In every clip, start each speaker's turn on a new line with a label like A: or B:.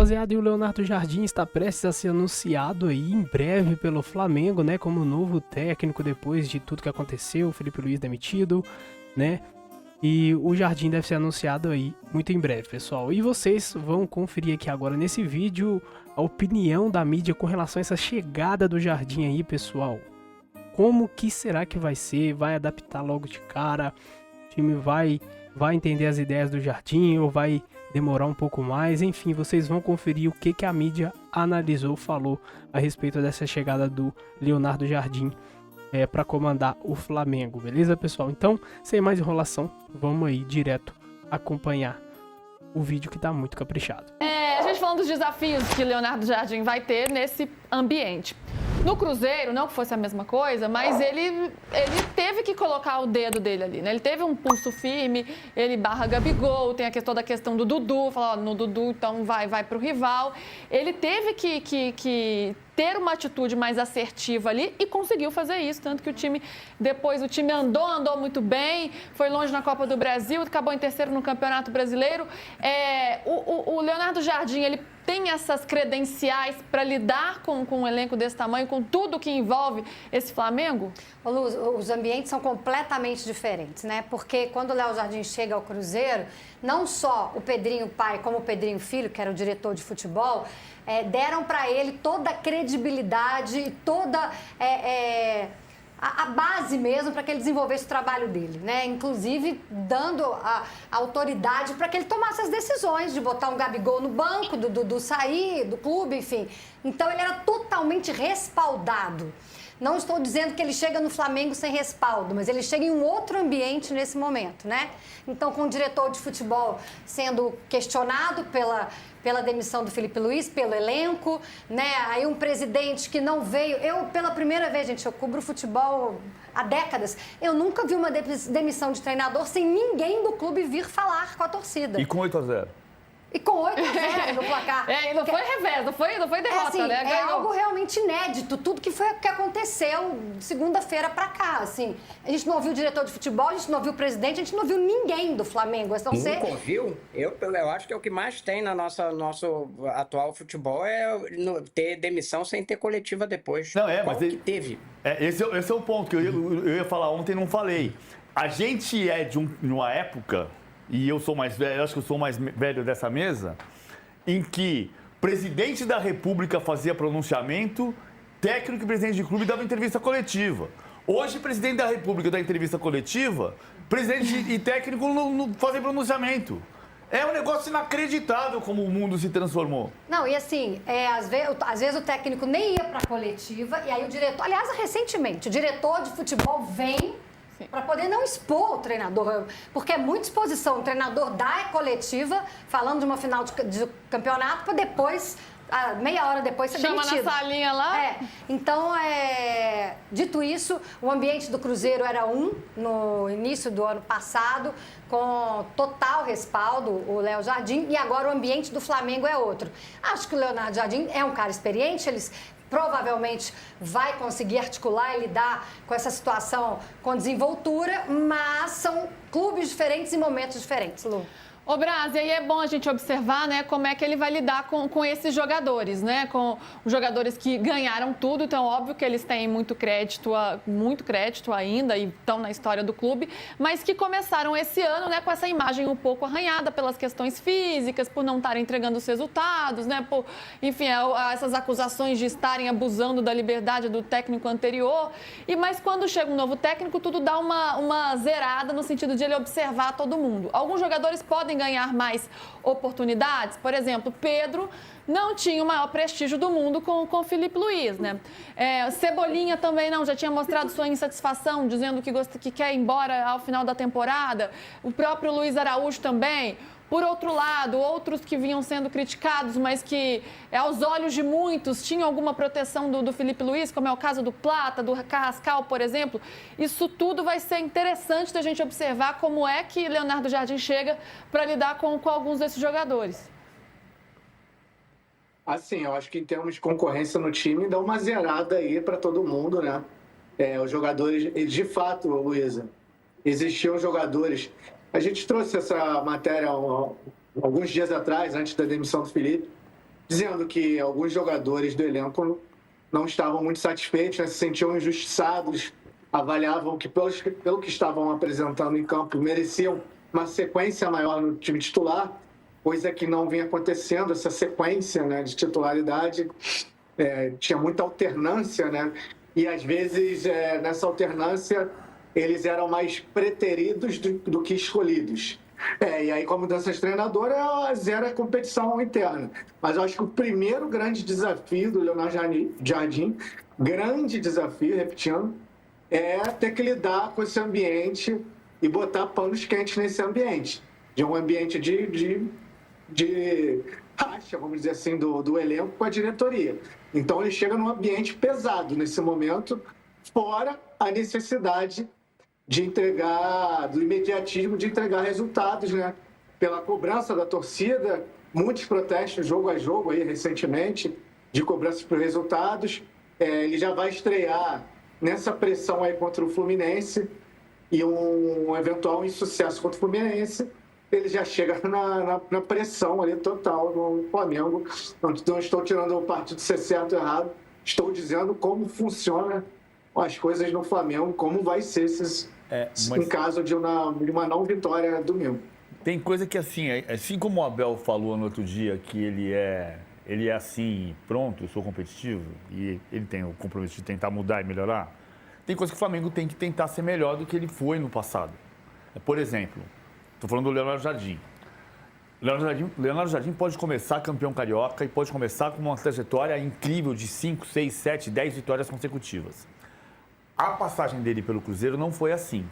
A: rapaziada, e o Leonardo Jardim está prestes a ser anunciado aí em breve pelo Flamengo, né, como novo técnico depois de tudo que aconteceu, o Felipe Luiz demitido, né, e o Jardim deve ser anunciado aí muito em breve, pessoal. E vocês vão conferir aqui agora nesse vídeo a opinião da mídia com relação a essa chegada do Jardim aí, pessoal. Como que será que vai ser? Vai adaptar logo de cara? O time vai entender as ideias do Jardim ou vai demorar um pouco mais? Enfim, vocês vão conferir o que a mídia analisou, falou a respeito dessa chegada do Leonardo Jardim para comandar o Flamengo, beleza, pessoal? Então, sem mais enrolação, vamos aí direto acompanhar o vídeo que tá muito caprichado.
B: A gente falando dos desafios que Leonardo Jardim vai ter nesse ambiente. No Cruzeiro, não que fosse a mesma coisa, mas ele teve que colocar o dedo dele ali, né? Ele teve um pulso firme, ele barra Gabigol, tem toda a questão do Dudu, falar, no Dudu, então vai pro rival. Ele teve que ter uma atitude mais assertiva ali e conseguiu fazer isso, tanto que o time andou muito bem, foi longe na Copa do Brasil, acabou em terceiro no Campeonato Brasileiro. O Leonardo Jardim, ele tem essas credenciais para lidar com um elenco desse tamanho, com tudo que envolve esse Flamengo?
C: Ô, Lu, os ambientes são completamente diferentes, né? Porque quando o Léo Jardim chega ao Cruzeiro, não só o Pedrinho pai como o Pedrinho filho, que era o diretor de futebol, deram para ele toda a credibilidade e toda a base mesmo para que ele desenvolvesse o trabalho dele, né? Inclusive dando a autoridade para que ele tomasse as decisões de botar um Gabigol no banco, do sair do clube, enfim. Então ele era totalmente respaldado. Não estou dizendo que ele chega no Flamengo sem respaldo, mas ele chega em um outro ambiente nesse momento, né? Então, com o diretor de futebol sendo questionado pela demissão do Felipe Luiz, pelo elenco, né? Aí um presidente que não veio... Eu, pela primeira vez, gente, eu cubro futebol há décadas, eu nunca vi uma demissão de treinador sem ninguém do clube vir falar com a torcida.
D: E com 8-0.
C: E com 8-0 no placar.
B: E não foi revés, não foi derrota,
C: assim,
B: né?
C: É algo realmente inédito, tudo que aconteceu de segunda-feira pra cá, assim. A gente não ouviu o diretor de futebol, a gente não ouviu o presidente, a gente não ouviu ninguém do Flamengo.
E: Nunca ouviu? Eu acho que é o que mais tem no nosso atual futebol ter demissão sem ter coletiva depois.
D: Não,
E: mas que teve?
D: Esse é o ponto que eu ia falar ontem e não falei. A gente é de uma época... E eu sou mais velho, acho que eu sou mais velho dessa mesa, em que presidente da República fazia pronunciamento, técnico e presidente de clube dava entrevista coletiva. Hoje, presidente da República dá entrevista coletiva, presidente e técnico não fazem pronunciamento. É um negócio inacreditável como o mundo se transformou.
C: Não, e assim, às vezes o técnico nem ia para a coletiva, e aí o diretor... Aliás, recentemente, o diretor de futebol vem... para poder não expor o treinador, porque é muita exposição. O treinador dá coletiva, falando de uma final de campeonato, para depois, meia hora depois, ser demitido.
B: Chama na salinha lá.
C: Então, dito isso, o ambiente do Cruzeiro era no início do ano passado, com total respaldo, o Léo Jardim, e agora o ambiente do Flamengo é outro. Acho que o Leonardo Jardim é um cara experiente, provavelmente vai conseguir articular e lidar com essa situação com desenvoltura, mas são clubes diferentes e momentos diferentes, Lu.
B: Ô, Braz, e aí é bom a gente observar, né, como é que ele vai lidar com esses jogadores, né, com os jogadores que ganharam tudo, então óbvio que eles têm muito crédito ainda e estão na história do clube, mas que começaram esse ano, né, com essa imagem um pouco arranhada pelas questões físicas, por não estarem entregando os resultados, né, por, enfim, essas acusações de estarem abusando da liberdade do técnico anterior, mas quando chega um novo técnico, tudo dá uma zerada no sentido de ele observar todo mundo. Alguns jogadores podem ganhar mais oportunidades. Por exemplo, Pedro não tinha o maior prestígio do mundo com o Felipe Luiz, né? Cebolinha também não, já tinha mostrado sua insatisfação, dizendo que quer ir embora ao final da temporada. O próprio Luiz Araújo também. Por outro lado, outros que vinham sendo criticados, mas que, aos olhos de muitos, tinham alguma proteção do Felipe Luiz, como é o caso do Plata, do Carrascal, por exemplo. Isso tudo vai ser interessante da gente observar como é que Leonardo Jardim chega para lidar com alguns desses jogadores.
F: Assim, eu acho que em termos de concorrência no time, dá uma zerada aí para todo mundo, né? Os jogadores, de fato, Luísa, existiam jogadores... A gente trouxe essa matéria alguns dias atrás, antes da demissão do Felipe, dizendo que alguns jogadores do elenco não estavam muito satisfeitos, né, se sentiam injustiçados, avaliavam que, pelo que estavam apresentando em campo, mereciam uma sequência maior no time titular, coisa que não vinha acontecendo, essa sequência, né, de titularidade. Tinha muita alternância, né? E às vezes nessa alternância eles eram mais preteridos do que escolhidos. E aí com a mudança de treinador zero a competição interna. Mas eu acho que o primeiro grande desafio do Leonardo Jardim, grande desafio, repetindo, é ter que lidar com esse ambiente e botar panos quentes nesse ambiente. De um ambiente de racha, vamos dizer assim, do elenco com a diretoria. Então ele chega num ambiente pesado nesse momento, fora a necessidade de entregar, do imediatismo de entregar resultados, né? Pela cobrança da torcida, muitos protestos jogo a jogo aí recentemente, de cobrança por resultados. Ele já vai estrear nessa pressão aí contra o Fluminense e um eventual insucesso contra o Fluminense. Ele já chega na pressão ali total no Flamengo. Não estou tirando o partido de ser certo ou errado, estou dizendo como funciona as coisas no Flamengo, como vai ser em caso de uma não vitória domingo.
D: Tem coisa que assim como o Abel falou no outro dia que ele é assim, pronto, eu sou competitivo e ele tem o compromisso de tentar mudar e melhorar, tem coisa que o Flamengo tem que tentar ser melhor do que ele foi no passado. Por exemplo, estou falando do Leonardo Jardim. Leonardo Jardim pode começar campeão carioca e pode começar com uma trajetória incrível de 5, 6, 7, 10 vitórias consecutivas. A passagem dele pelo Cruzeiro não foi assim.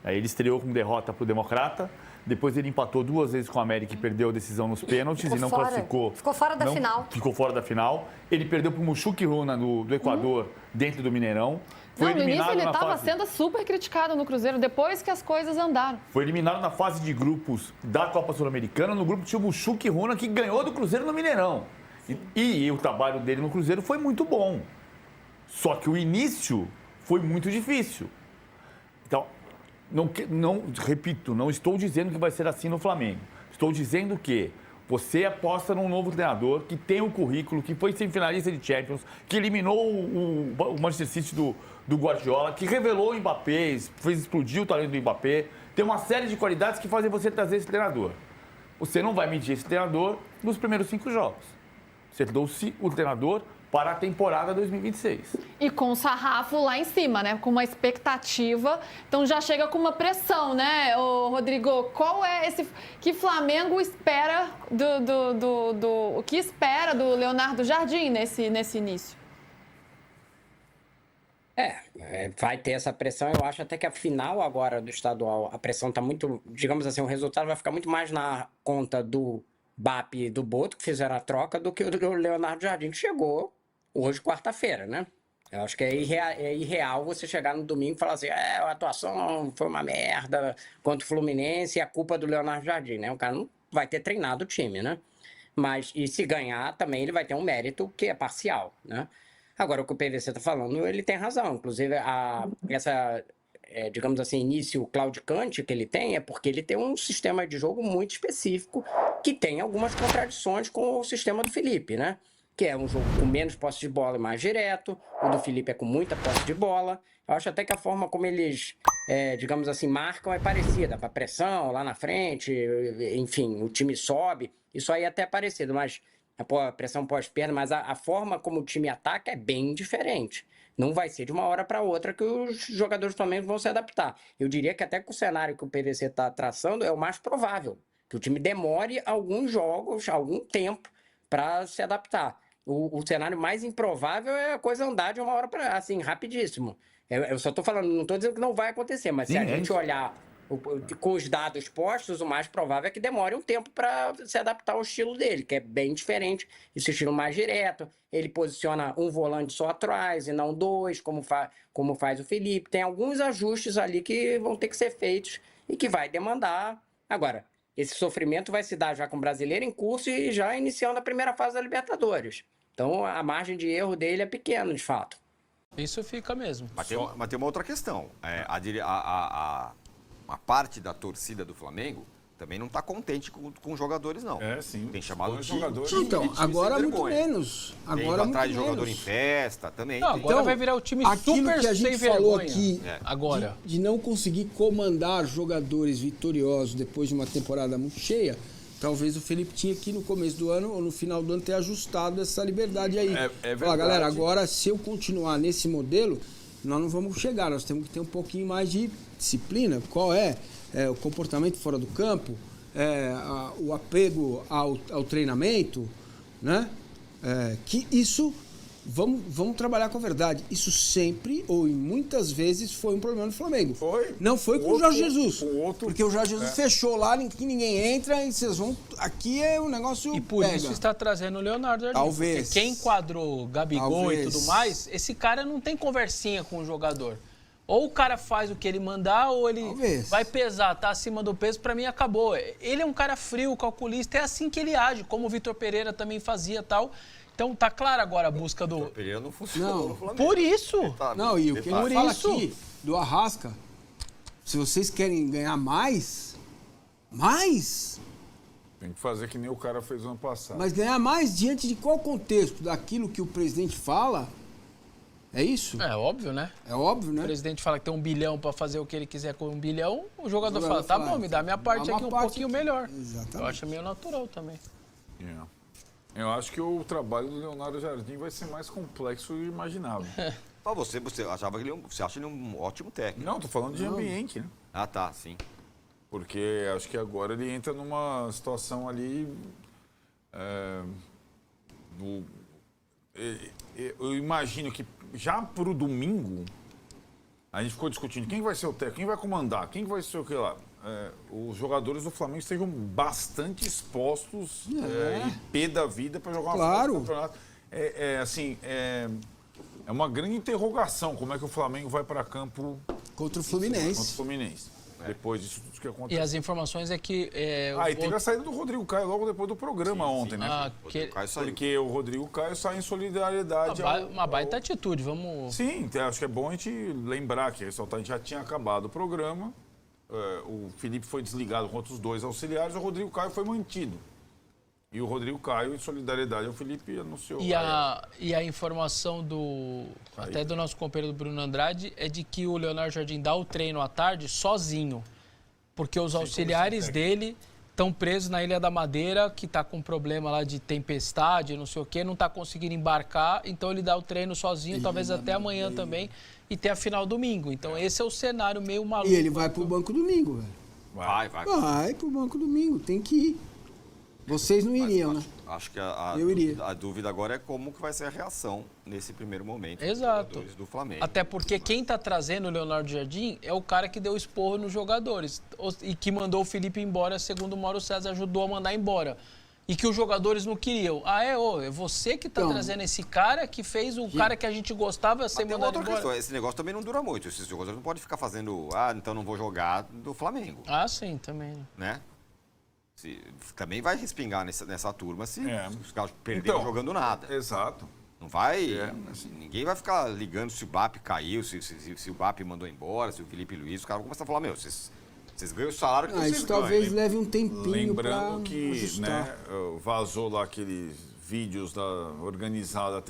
D: Ele estreou com derrota para o Democrata, depois ele empatou 2 vezes com o América e perdeu a decisão nos pênaltis e não classificou.
C: Ficou fora da final.
D: Ficou fora da final. Ele perdeu para o Mushuki Runa do Equador, dentro do Mineirão.
B: No início ele estava sendo super criticado no Cruzeiro, depois que as coisas andaram.
D: Foi eliminado na fase de grupos da Copa Sul-Americana, no grupo tinha o Mushuki Runa, que ganhou do Cruzeiro no Mineirão. E o trabalho dele no Cruzeiro foi muito bom. Só que o início foi muito difícil. Então, repito, não estou dizendo que vai ser assim no Flamengo. Estou dizendo que você aposta num novo treinador que tem o currículo, que foi semifinalista de Champions, que eliminou o Manchester City do Guardiola, que revelou o Mbappé, fez explodir o talento do Mbappé. Tem uma série de qualidades que fazem você trazer esse treinador. Você não vai medir esse treinador nos primeiros 5 jogos. Você trouxe o treinador para a temporada 2026.
B: E com o sarrafo lá em cima, né? Com uma expectativa. Então já chega com uma pressão, né, Rodrigo? Qual é esse... Que Flamengo espera o que espera do Leonardo Jardim nesse início?
E: Vai ter essa pressão. Eu acho até que a final agora do estadual, a pressão está muito... Digamos assim, o resultado vai ficar muito mais na conta do BAP e do Boto, que fizeram a troca, do que o do Leonardo Jardim, que chegou hoje, quarta-feira, né? Eu acho que é irreal você chegar no domingo e falar assim, a atuação foi uma merda contra o Fluminense e a culpa do Leonardo Jardim, né? O cara não vai ter treinado o time, né? Mas, e se ganhar, também ele vai ter um mérito que é parcial, né? Agora, o que o PVC está falando, ele tem razão. Inclusive, digamos assim, início claudicante que ele tem é porque ele tem um sistema de jogo muito específico que tem algumas contradições com o sistema do Felipe, né? Que é um jogo com menos posse de bola e mais direto. O do Felipe é com muita posse de bola. Eu acho até que a forma como eles, digamos assim, marcam é parecida. Para pressão, lá na frente, enfim, o time sobe. Isso aí é até parecido, mas a pressão pós-perda, mas a forma como o time ataca é bem diferente. Não vai ser de uma hora para outra que os jogadores do Flamengo vão se adaptar. Eu diria que até com o cenário que o PVC está traçando é o mais provável. Que o time demore alguns jogos, algum tempo para se adaptar. O cenário mais improvável é a coisa andar de uma hora para assim, rapidíssimo. Eu só estou falando, não estou dizendo que não vai acontecer, mas se a gente olhar com os dados postos, o mais provável é que demore um tempo para se adaptar ao estilo dele, que é bem diferente, esse estilo mais direto. Ele posiciona um volante só atrás e não 2, como faz o Felipe. Tem alguns ajustes ali que vão ter que ser feitos e que vai demandar. Agora, esse sofrimento vai se dar já com o Brasileiro em curso e já iniciando a primeira fase da Libertadores. Então, a margem de erro dele é pequena, de fato.
G: Isso fica mesmo.
H: Mas tem uma outra questão. Uma parte da torcida do Flamengo também não tá contente com os jogadores, não.
I: Sim.
H: Tem chamado
I: Põe
H: de
I: jogadores.
H: time
J: Então,
H: sem
J: agora muito
H: vergonha.
J: menos.
H: Tem
J: Agora
H: ido
J: muito
H: atrás de jogador em
J: menos.
H: festa também.
G: Não,
H: tem.
G: agora vai virar o time
J: Aquilo
G: super
J: que a
G: sem
J: gente falou
G: vergonha.
J: aqui,
G: Agora.
J: de não conseguir comandar jogadores vitoriosos depois de uma temporada muito cheia, talvez o Felipe tinha que no começo do ano ou no final do ano ter ajustado essa liberdade aí.
I: É
J: Falar,
I: verdade.
J: galera, agora se eu continuar nesse modelo, nós não vamos chegar, nós temos que ter um pouquinho mais de disciplina. Qual é? O comportamento fora do campo, o apego ao treinamento, né? Que isso, vamos trabalhar com a verdade, isso sempre, ou em muitas vezes, foi um problema do Flamengo.
I: Foi.
J: Não foi com o Jorge Jesus. Porque o Jorge
I: É.
J: Jesus fechou lá, ninguém entra e vocês vão... Aqui é um negócio
G: E por
J: pega.
G: isso está trazendo o Leonardo Jardim.
J: Talvez.
G: Porque quem enquadrou Gabigol
J: Talvez.
G: e tudo mais, esse cara não tem conversinha com o jogador. Ou o cara faz o que ele mandar, ou ele
J: Talvez.
G: vai pesar, tá acima do peso, pra mim acabou. Ele é um cara frio, calculista, é assim que ele age, como o Vitor Pereira também fazia tal. Então tá claro agora a busca do...
H: O Pereira não funcionou
J: Não.
H: no Flamengo.
G: Por isso!
J: Não, e o que ele
G: Por
J: fala
G: isso.
J: aqui do Arrasca, se vocês querem ganhar mais,
I: Tem que fazer que nem o cara fez no ano passado.
J: mas ganhar mais diante de qual contexto? Daquilo que o presidente fala? É isso?
G: É óbvio, né?
J: É óbvio,
G: O
J: né?
G: presidente fala que tem 1 bilhão pra fazer o que ele quiser com 1 bilhão, o jogador
J: O
G: fala,
J: jogador
G: tá
J: fala,
G: bom, me dá minha parte
J: dá uma
G: aqui um
J: parte
G: pouquinho
J: aqui.
G: melhor.
J: Exatamente.
G: Eu acho meio natural também.
I: Eu acho que o trabalho do Leonardo Jardim vai ser mais complexo e imaginável.
H: Ah, você achava que você acha ele um ótimo técnico.
I: Não, tô falando de ambiente, né?
H: Ah, tá, sim.
I: Porque acho que agora ele entra numa situação ali. Eu imagino que já pro domingo, a gente ficou discutindo quem vai ser o técnico, quem vai comandar, quem vai ser o que lá. Os jogadores do Flamengo estejam bastante expostos e pé da vida para jogar uma
J: Claro.
I: final de campeonato. É uma grande interrogação como é que o Flamengo vai para campo
J: Contra o
I: contra o
J: Fluminense.
I: Fluminense. Depois disso tudo que
G: E
I: aconteceu.
G: as informações é que...
I: E teve a saída do Rodrigo Caio logo depois do programa ontem, né?
G: que-
H: O Caio saiu.
I: Porque o Rodrigo Caio sai em solidariedade.
G: uma baita atitude, vamos...
I: Sim, então, acho que é bom a gente lembrar que ressaltar, a gente já tinha acabado o programa, o Felipe foi desligado contra os 2 auxiliares, o Rodrigo Caio foi mantido. E o Rodrigo Caio, em solidariedade ao Felipe, anunciou.
G: E a informação até do nosso companheiro Bruno Andrade é de que o Leonardo Jardim dá o treino à tarde sozinho, porque os auxiliares dele estão presos na Ilha da Madeira, que está com problema lá de tempestade, não sei o quê, não está conseguindo embarcar, então ele dá o treino sozinho, talvez até amanhã também, e ter a final domingo. Então esse é o cenário meio maluco.
J: E ele vai pro banco domingo, velho.
H: Vai.
J: Vai pro banco domingo, tem que ir. Vocês não iriam, né?
H: Acho que
J: Eu iria.
H: a dúvida agora é como que vai ser a reação nesse primeiro momento
G: Exato.
H: dos jogadores do Flamengo.
G: Até porque quem está trazendo o Leonardo Jardim é o cara que deu esporro nos jogadores e que mandou o Felipe embora, segundo o Mauro César, ajudou a mandar embora. E que os jogadores não queriam. É você que está
J: Então,
G: trazendo esse cara que fez o cara que a gente gostava ser
H: Mas tem uma
G: mandado
H: outra
G: embora.
H: questão, esse negócio também não dura muito. Esses jogadores não podem ficar fazendo, então não vou jogar do Flamengo,
G: Ah, sim, também.
H: né? Também vai respingar nessa turma se os caras perderem
I: Então,
H: jogando nada.
I: Exato.
H: Não vai. Ninguém vai ficar ligando se o BAP caiu, se o BAP mandou embora, se o Felipe Luiz. Os caras vão começar a falar: vocês ganham o salário que vocês
J: Isso
H: ganham.
J: talvez
H: hein?
J: leve um tempinho
I: Lembrando
J: pra
I: que
J: ajustar.
I: vazou lá aqueles vídeos das organizadas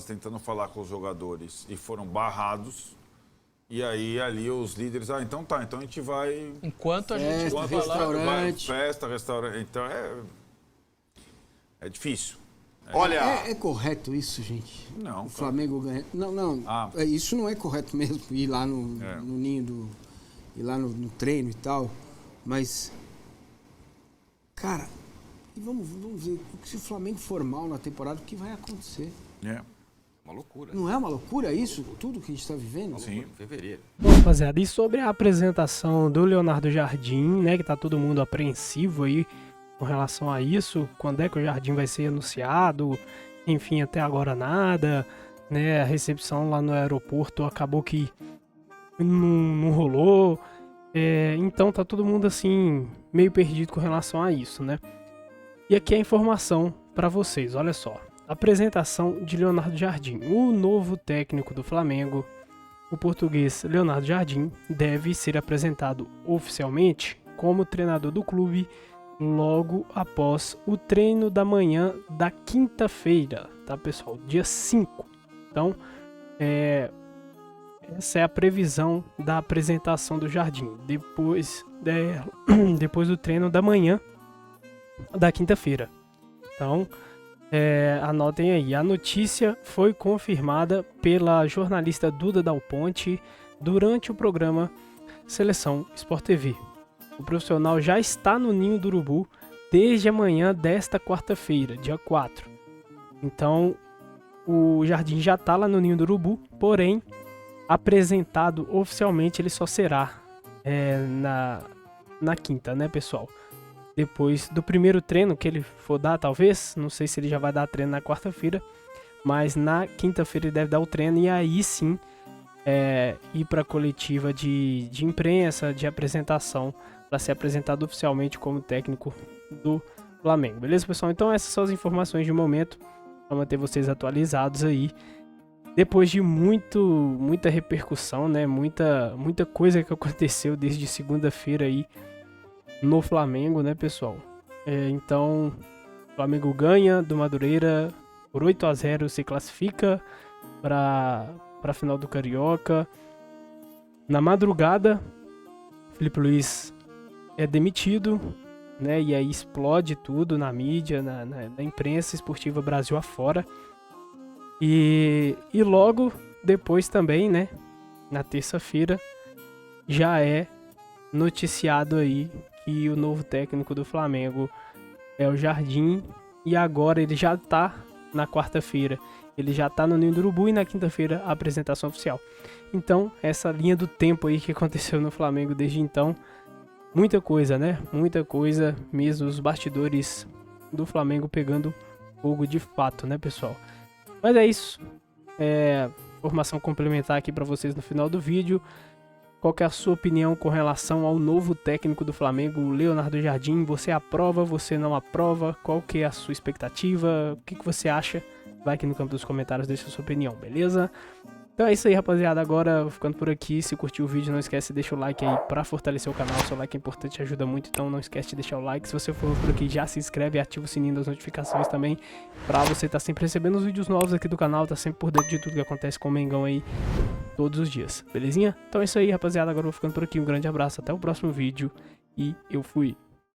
I: tentando falar com os jogadores e foram barrados. E aí ali os líderes, então a gente vai...
G: Enquanto a gente
J: Festa,
G: vai falar...
J: restaurante.
I: Festa, restaurante, então é difícil.
H: Olha,
J: É correto isso, gente?
I: Não,
J: O Flamengo ganha. Não.
I: Ah.
J: Isso não é correto mesmo, ir lá no ninho do. Ir lá no treino e tal. Mas. Cara, e vamos ver. Se o Flamengo for mal na temporada, o que vai acontecer?
H: uma loucura.
J: Não é uma loucura isso? Tudo que a gente está vivendo?
I: Sim.
H: Em fevereiro.
A: Bom, rapaziada, e sobre a apresentação do Leonardo Jardim, né, que tá todo mundo apreensivo aí com relação a isso, quando é que o Jardim vai ser anunciado, enfim, até agora nada, né, a recepção lá no aeroporto acabou que não rolou, então tá todo mundo assim, meio perdido com relação a isso, né. E aqui a informação para vocês, olha só. Apresentação de Leonardo Jardim, o novo técnico do Flamengo. O português Leonardo Jardim deve ser apresentado oficialmente como treinador do clube logo após o treino da manhã da quinta-feira, tá, pessoal? Dia 5. Então, essa é a previsão da apresentação do Jardim, depois do treino da manhã da quinta-feira. Então, anotem aí, a notícia foi confirmada pela jornalista Duda Dal Ponte durante o programa Seleção Sport TV. O profissional já está no Ninho do Urubu desde a manhã desta quarta-feira, dia 4. Então, o Jardim já está lá no Ninho do Urubu, porém, apresentado oficialmente ele só será na quinta, né, pessoal? Depois do primeiro treino que ele for dar, talvez, não sei se ele já vai dar treino na quarta-feira, mas na quinta-feira ele deve dar o treino e aí sim ir para a coletiva de imprensa, de apresentação, para ser apresentado oficialmente como técnico do Flamengo. Beleza, pessoal? Então essas são as informações de momento, para manter vocês atualizados aí. Depois de muita repercussão, né? Muita coisa que aconteceu desde segunda-feira aí no Flamengo, né, pessoal? Então, o Flamengo ganha do Madureira por 8-0, se classifica para a final do Carioca. Na madrugada, Felipe Luís é demitido, né? E aí explode tudo na mídia, na imprensa esportiva Brasil afora. E logo depois também, né? Na terça-feira, já é noticiado aí que o novo técnico do Flamengo é o Jardim. E agora ele já tá na quarta-feira. Ele já tá no Ninho do Urubu e na quinta-feira a apresentação oficial. Então, essa linha do tempo aí que aconteceu no Flamengo desde então. Muita coisa, né? Muita coisa mesmo. Os bastidores do Flamengo pegando fogo de fato, né, pessoal? Mas é isso. Informação complementar aqui para vocês no final do vídeo. Qual que é a sua opinião com relação ao novo técnico do Flamengo, Leonardo Jardim? Você aprova, você não aprova? Qual que é a sua expectativa? O que você acha? Vai aqui no campo dos comentários, deixa a sua opinião, beleza? Então é isso aí, rapaziada. Agora, ficando por aqui, se curtiu o vídeo, não esquece de deixar o like aí pra fortalecer o canal. Seu like é importante, ajuda muito, então não esquece de deixar o like. Se você for por aqui, já se inscreve e ativa o sininho das notificações também, pra você estar sempre recebendo os vídeos novos aqui do canal, tá sempre por dentro de tudo que acontece com o Mengão aí, todos os dias, belezinha? Então é isso aí, rapaziada. Agora eu vou ficando por aqui, um grande abraço, até o próximo vídeo e eu fui.